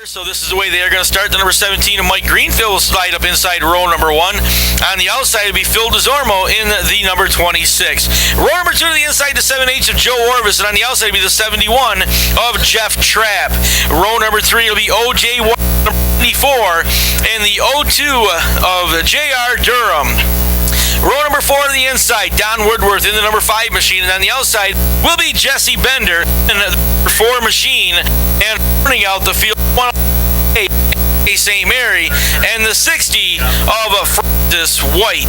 So this is the way they are going to start. The number 17 of Mike Greenfield will slide up inside row number 1. On the outside will be Phil DeZormo in the number 26. Row number 2 to the inside, the 7H of Joe Orvis, and on the outside will be the 71 of Jeff Trapp. Row number 3 will be OJ number 94 and the 02 of J.R. Durham. Row number 4 to the inside, Don Woodworth in the number 5 machine, and on the outside will be Jesse Bender in the number 4 machine, and running out the field, St. Mary, and the 60 of Francis White.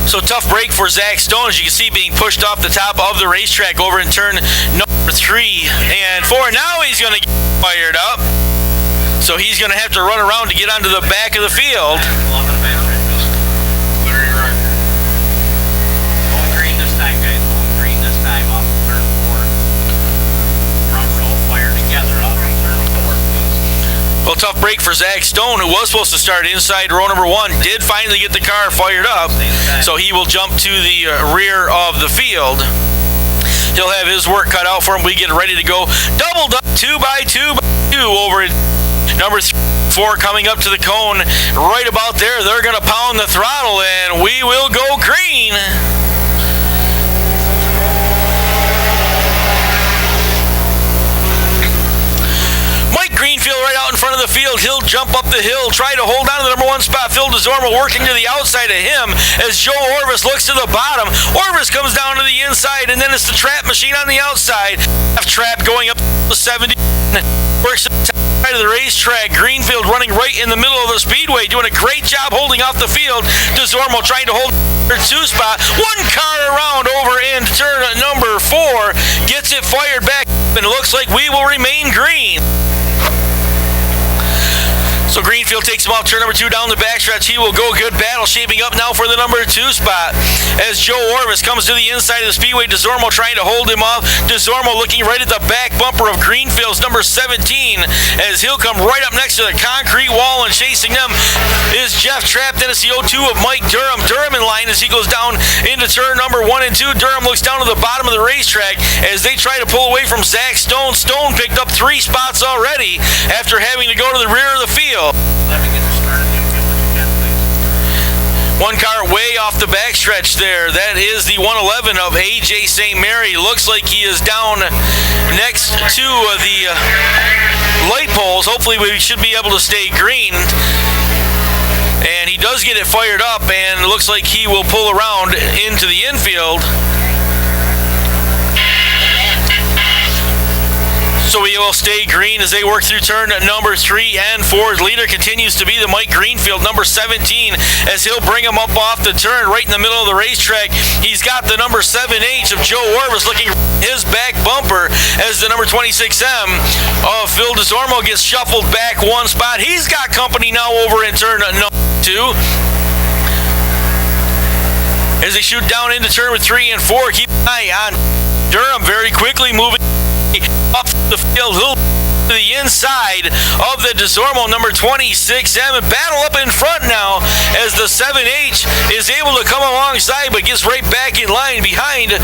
So tough break for Zach Stone, as you can see, being pushed off the top of the racetrack over in turn number 3 and 4. Now he's going to get fired up. So he's going to have to run around to get onto the back of the field. Going green this time, guys. Going green this time off of turn 4. Front row fire together off of turn 4. Well, tough break for Zach Stone, who was supposed to start inside row number 1, did finally get the car fired up. So he will jump to the rear of the field. He'll have his work cut out for him. We get ready to go. Doubled up 2x2 over number 4 coming up to the cone right about there. They're going to pound the throttle, and we will go green. Mike Greenfield right out in front of the field. He'll jump up the hill, try to hold on to the number 1 spot. Phil DeZormo working to the outside of him as Joe Orvis looks to the bottom. Orvis comes down to the inside, and then it's the Trap machine on the outside. Trap going up to 70. Works to the side of the racetrack. Greenfield running right in the middle of the Speedway, doing a great job holding off the field. DeZormo trying to hold the 2 spot. One car around over in turn number 4. Gets it fired back, and it looks like we will remain green. So Greenfield takes him off turn number 2 down the backstretch. He will go. Good battle shaping up now for the number 2 spot as Joe Orvis comes to the inside of the Speedway. DeZormo trying to hold him off. DeZormo looking right at the back bumper of Greenfield's number 17 as he'll come right up next to the concrete wall, and chasing them is Jeff Trapp. Then it's the 02 of Mike Durham. Durham in line as he goes down into turn number 1 and 2. Durham looks down to the bottom of the racetrack as they try to pull away from Zach Stone. Stone picked up 3 spots already after having to go to the rear of the field. One car way off the backstretch there. That is the 111 of AJ St. Mary. Looks like he is down next to the light poles. Hopefully we should be able to stay green. And he does get it fired up, and it looks like he will pull around into the infield. So we will stay green as they work through turn number 3 and 4. Leader continues to be the Mike Greenfield, number 17, as he'll bring him up off the turn right in the middle of the racetrack. He's got the number 7H of Joe Orvis looking his back bumper as the number 26M of Phil DeZormo gets shuffled back 1 spot. He's got company now over in turn number 2. As they shoot down into turn 3 and 4, keep an eye on Durham very quickly moving up the field. He'll to the inside of the DeZormo number 26M and battle up in front now as the 7H is able to come alongside but gets right back in line behind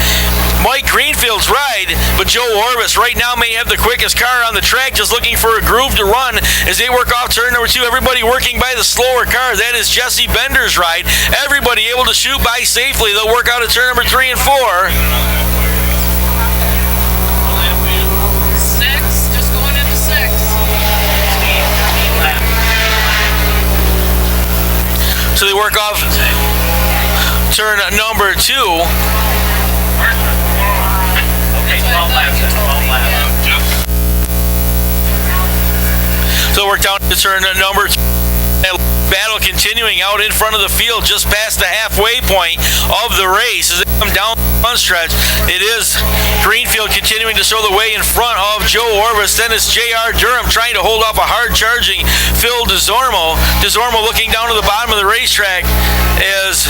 Mike Greenfield's ride. But Joe Orvis right now may have the quickest car on the track, just looking for a groove to run as they work off turn number 2. Everybody working by the slower car. That is Jesse Bender's ride. Everybody able to shoot by safely. They'll work out at turn number 3 and 4. So they work off turn number 2. Okay, 12 laps. 12 laps. So we're down to turn number 2. Battle continuing out in front of the field just past the halfway point of the race as they come down the front stretch. It is Greenfield continuing to show the way in front of Joe Orvis. Then it's J.R. Durham trying to hold off a hard-charging Phil DeZormo. DeZormo looking down to the bottom of the racetrack as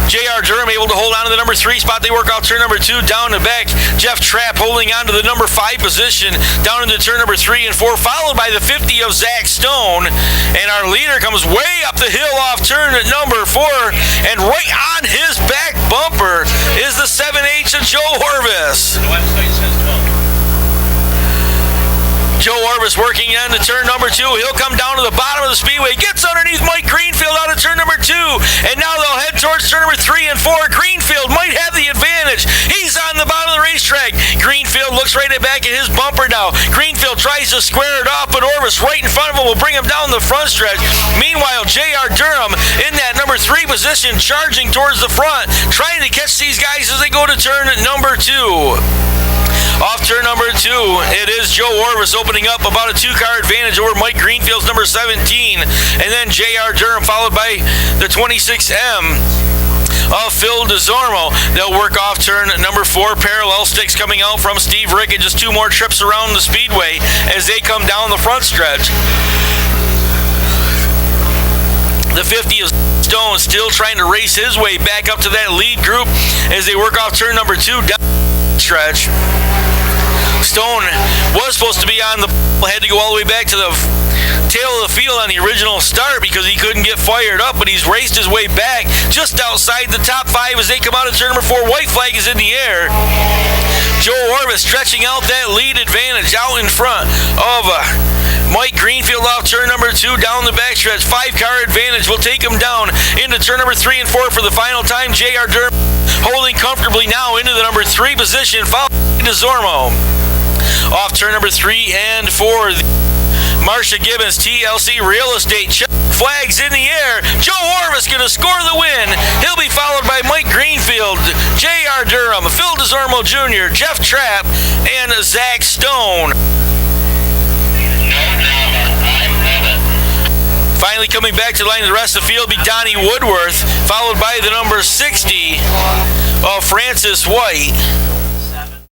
J.R. Durham able to hold on to the number 3 spot. They work off turn number 2 down the back. Jeff Trapp holding on to the number 5 position down into turn number 3 and 4, followed by the 50 of Zach Stone. And our leader comes way up the hill off turn at number 4, and right on his back bumper is the 7H of Joe Orvis. The website says 12. Joe Orvis working into turn number 2. He'll come down to the bottom of the speedway, gets underneath Mike Greenfield out of turn number 2, and now they'll head towards turn number 3 and 4. Greenfield might have the advantage. He's on the bottom of the racetrack. Greenfield looks right back at his bumper now. Greenfield tries to square it off, but Orvis right in front of him will bring him down the front stretch. Meanwhile, J.R. Durham in that number 3 position, charging towards the front, trying to catch these guys as they go to turn number 2. Off turn number 2, it is Joe Orvis opening up about a 2-car advantage over Mike Greenfield's number 17, and then J.R. Durham followed by the 26M of Phil DeZormo. They'll work off turn number 4. Parallel sticks coming out from Steve Rickett. Just 2 more trips around the speedway as they come down the front stretch. The 50 of Stone still trying to race his way back up to that lead group as they work off turn number 2 down the stretch. Stone was supposed to be on the had to go all the way back to the tail of the field on the original start because he couldn't get fired up, but he's raced his way back just outside the top 5 as they come out of turn number 4. White flag is in the air. Joe Orvis stretching out that lead advantage out in front of Mike Greenfield off turn number 2 down the backstretch. 5-car advantage will take him down into turn number 3 and 4 for the final time. J.R. Durham holding comfortably now into the number 3 position, followed by DeZormo. Off turn number 3 and 4, Marcia Gibbons, TLC Real Estate, flags in the air. Joe Orvis going to score the win. He'll be followed by Mike Greenfield, J.R. Durham, Phil DeZormo Jr., Jeff Trapp, and Zach Stone. Finally coming back to the line of the rest of the field be Donnie Woodworth, followed by the number 60 of Francis White.